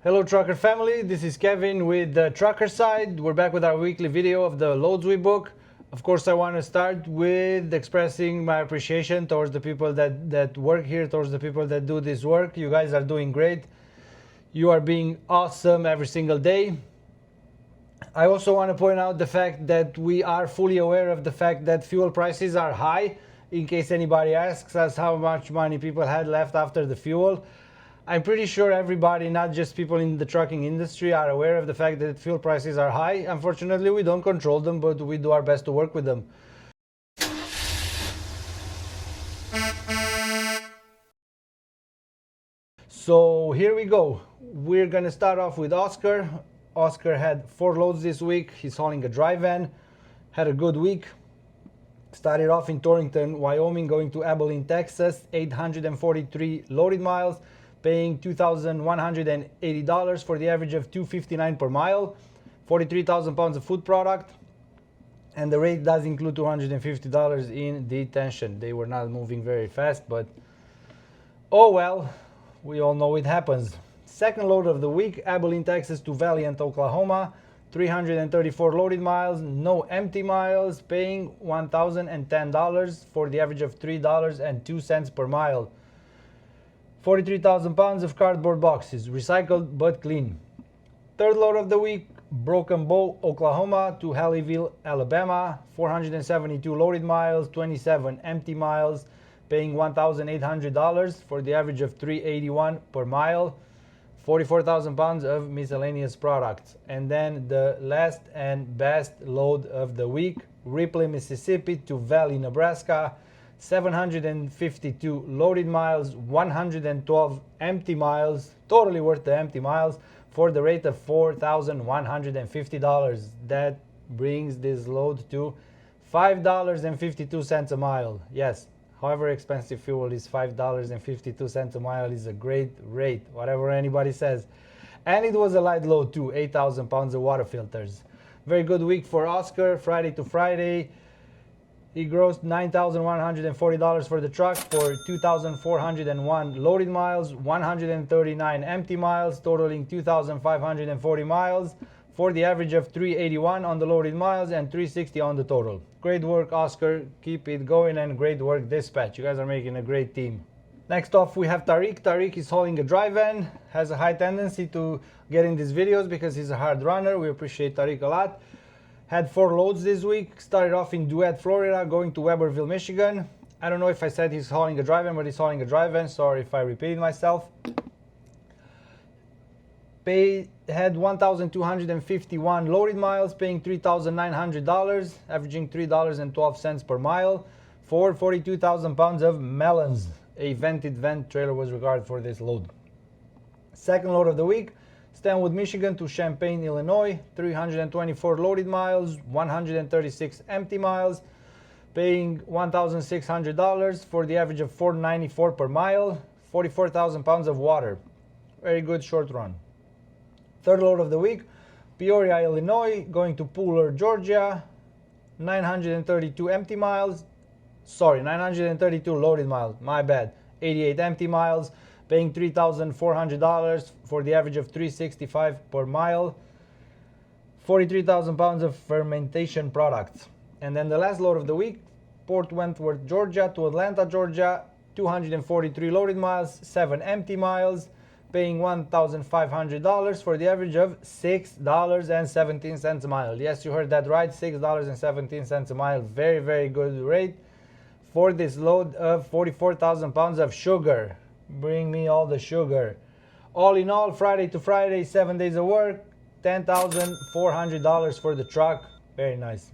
Hello trucker family, this is Kevin with the trucker side. We're back with our weekly video of the loads we book. Of course, I want to start with expressing my appreciation towards the people that work here, towards the people that do this work. You guys are doing great. You are being awesome every single day. I also want to point out the fact that we are fully aware of the fact that fuel prices are high. In case anybody asks us how much money people had left after the fuel, I'm pretty sure everybody, not just people in the trucking industry, are aware of the fact that fuel prices are high. Unfortunately, we don't control them, but we do our best to work with them. So here we go. We're gonna start off with Oscar. Oscar had 4 loads this week. He's hauling a dry van. Had a good week. Started off in Torrington, Wyoming, going to Abilene, Texas. 843 loaded miles, paying $2,180 for the average of $259 per mile. 43,000 pounds of food product. And the rate does include $250 in detention. They were not moving very fast, but oh well, we all know it happens. Second load of the week, Abilene, Texas to Valiant, Oklahoma. 334 loaded miles, no empty miles, paying $1,010 for the average of $3.02 per mile. 43,000 pounds of cardboard boxes, recycled but clean. Third load of the week, Broken Bow, Oklahoma to Haleyville, Alabama. 472 loaded miles, 27 empty miles, paying $1,800 for the average of $381 per mile. 44,000 pounds of miscellaneous products. And then the last and best load of the week, Ripley, Mississippi to Valley, Nebraska. 752 loaded miles, 112 empty miles, totally worth the empty miles, for the rate of $4,150. That brings this load to $5.52 a mile. Yes, however expensive fuel is, $5.52 a mile is a great rate, whatever anybody says. And it was a light load too, 8,000 pounds of water filters. Very good week for Oscar, Friday to Friday. He grossed $9,140 for the truck for 2,401 loaded miles, 139 empty miles, totaling 2,540 miles, for the average of 381 on the loaded miles and 360 on the total. Great work, Oscar. Keep it going, and great work, Dispatch. You guys are making a great team. Next off, we have Tariq. Tariq is hauling a dry van. Has a high tendency to get in these videos because he's a hard runner. We appreciate Tariq a lot. Had 4 loads this week. Started off in Duet, Florida, going to Weberville, Michigan. I don't know if I said he's hauling a dry van, but he's hauling a dry van. Sorry if I repeated myself. Had 1,251 loaded miles, paying $3,900, averaging $3.12 per mile, for 42,000 pounds of melons. A vented vent trailer was required for this load. Second load of the week, Stanwood, Michigan to Champaign, Illinois. 324 loaded miles, 136 empty miles, paying $1,600 for the average of $4.94 per mile. 44,000 pounds of water. Very good short run. Third load of the week, Peoria, Illinois, going to Pooler, Georgia. 932 empty miles. Sorry, 932 loaded miles. My bad. 88 empty miles, paying $3,400 for the average of $365 per mile. 43,000 pounds of fermentation products. And then the last load of the week, Port Wentworth, Georgia to Atlanta, Georgia. 243 loaded miles, 7 empty miles, paying $1,500 for the average of $6.17 a mile. Yes, you heard that right, $6.17 a mile. Very, very good rate for this load of 44,000 pounds of sugar. Bring me all the sugar. All in all, Friday to Friday, 7 days of work, $10,400 for the truck. Very nice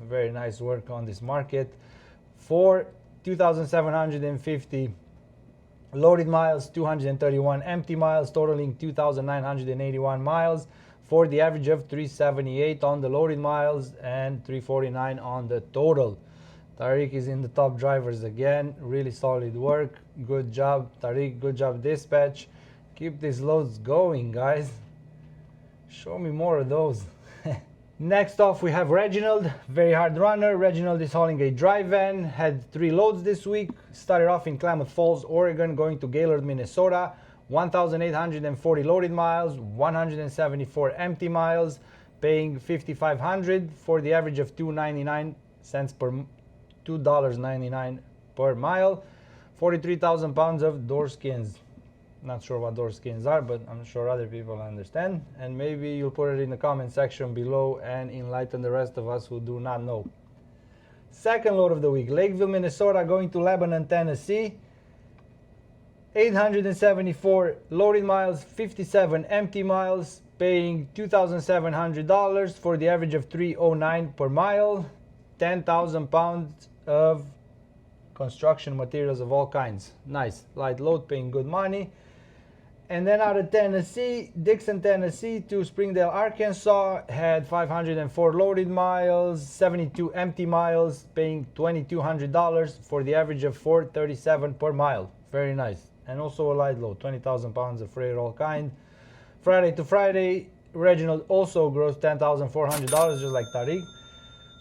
work on this market. For 2,750 loaded miles, 231 empty miles, totaling 2,981 miles, for the average of 378 on the loaded miles and 349 on the total. Tariq is in the top drivers again. Really solid work. Good job, Tariq. Good job, Dispatch. Keep these loads going, guys. Show me more of those. Next off, we have Reginald, very hard runner. Reginald is hauling a dry van, had 3 loads this week. Started off in Klamath Falls, Oregon, going to Gaylord, Minnesota. 1,840 loaded miles, 174 empty miles, paying $5,500 for the average of $2.99 per mile. 43,000 pounds of door skins. Not sure what door skins are, but I'm sure other people understand. And maybe you'll put it in the comment section below and enlighten the rest of us who do not know. Second load of the week, Lakeville, Minnesota, going to Lebanon, Tennessee. 874 loaded miles, 57 empty miles, paying $2,700 for the average of $3.09 per mile. 10,000 pounds of construction materials of all kinds. Nice, light load, paying good money. And then out of Tennessee, Dixon, Tennessee to Springdale, Arkansas, had 504 loaded miles, 72 empty miles, paying $2,200 for the average of $4.37 per mile. Very nice. And also a light load, 20,000 pounds of freight, all kind. Friday to Friday, Reginald also grossed $10,400, just like Tariq,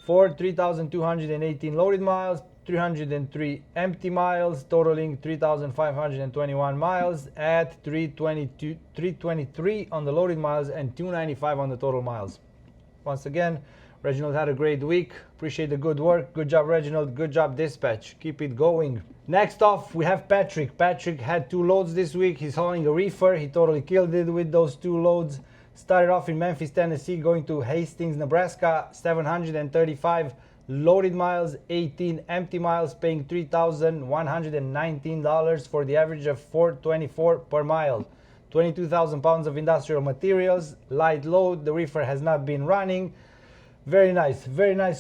for 3,218 loaded miles, 303 empty miles, totaling 3,521 miles at 323 on the loaded miles and 295 on the total miles. Once again, Reginald had a great week. Appreciate the good work. Good job, Reginald. Good job, dispatch. Keep it going. Next off, we have Patrick. Patrick had 2 loads this week. He's hauling a reefer. He totally killed it with those 2 loads. Started off in Memphis, Tennessee, going to Hastings, Nebraska. 735 loaded miles, 18 empty miles, paying $3,119 for the average of $4.24 per mile. 22,000 pounds of industrial materials, light load. The reefer has not been running. Very nice,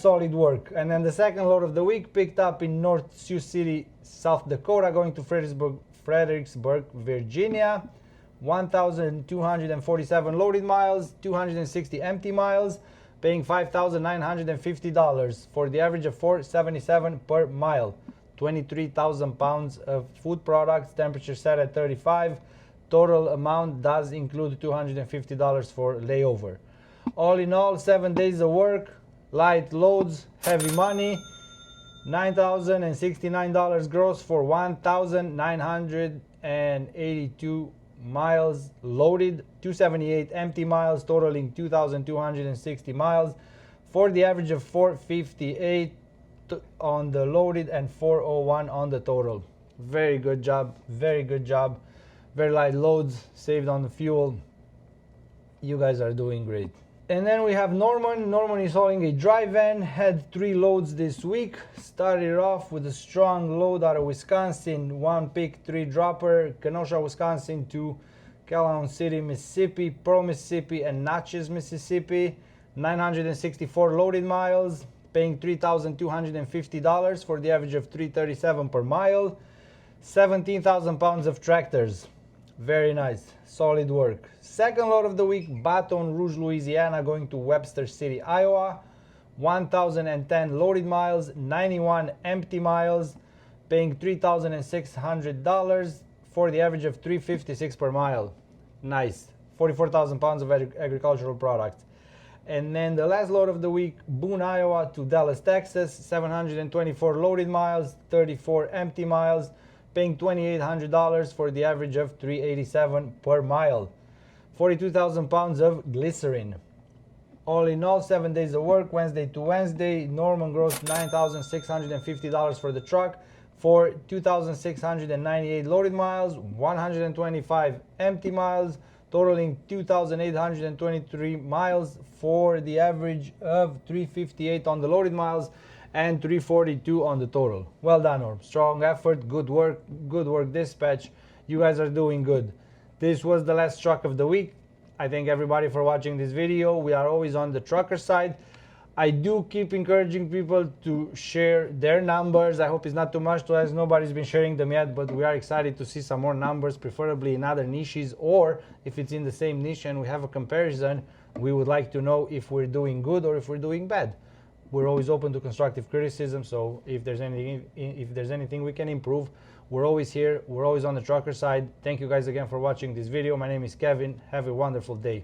solid work. And then the second load of the week picked up in North Sioux City, South Dakota, going to Fredericksburg, Virginia. 1,247 loaded miles, 260 empty miles, paying $5,950 for the average of $4.77 per mile. 23,000 pounds of food products, temperature set at 35. Total amount does include $250 for layover. All in all, 7 days of work, light loads, heavy money, $9,069 gross for 1,982 miles loaded, 278 empty miles, totaling 2,260 miles for the average of 458 on the loaded and 401 on the total. Very good job, very good job. Very light loads, saved on the fuel. You guys are doing great. And then we have Norman. Norman is hauling a dry van, had 3 loads this week. Started off with a strong load out of Wisconsin, 1 pick, 3 dropper, Kenosha, Wisconsin to Calhoun City, Mississippi, Pearl, Mississippi, and Natchez, Mississippi. 964 loaded miles, paying $3,250 for the average of $3.37 per mile. 17,000 pounds of tractors. Very nice, solid work. Second load of the week, Baton Rouge, Louisiana, going to Webster City, Iowa. 1,010 loaded miles, 91 empty miles, paying $3,600 for the average of $3.56 per mile. Nice, 44,000 pounds of agricultural products. And then the last load of the week, Boone, Iowa to Dallas, Texas. 724 loaded miles, 34 empty miles, paying $2,800 for the average of $3.87 per mile. 42,000 pounds of glycerin. All in all, 7 days of work, Wednesday to Wednesday. Norman grossed $9,650 for the truck for 2,698 loaded miles, 125 empty miles, totaling 2,823 miles for the average of 358 on the loaded miles and 342 on the total. Well done, Norm. Strong effort, good work, dispatch. You guys are doing good. This was the last truck of the week. I thank everybody for watching this video. We are always on the trucker side. I do keep encouraging people to share their numbers. I hope it's not too much to ask. Nobody's been sharing them yet, but we are excited to see some more numbers, preferably in other niches, or if it's in the same niche and we have a comparison, we would like to know if we're doing good or if we're doing bad. We're always open to constructive criticism, so if there's anything we can improve, we're always here. We're always on the trucker side. Thank you guys again for watching this video. My name is Kevin. Have a wonderful day.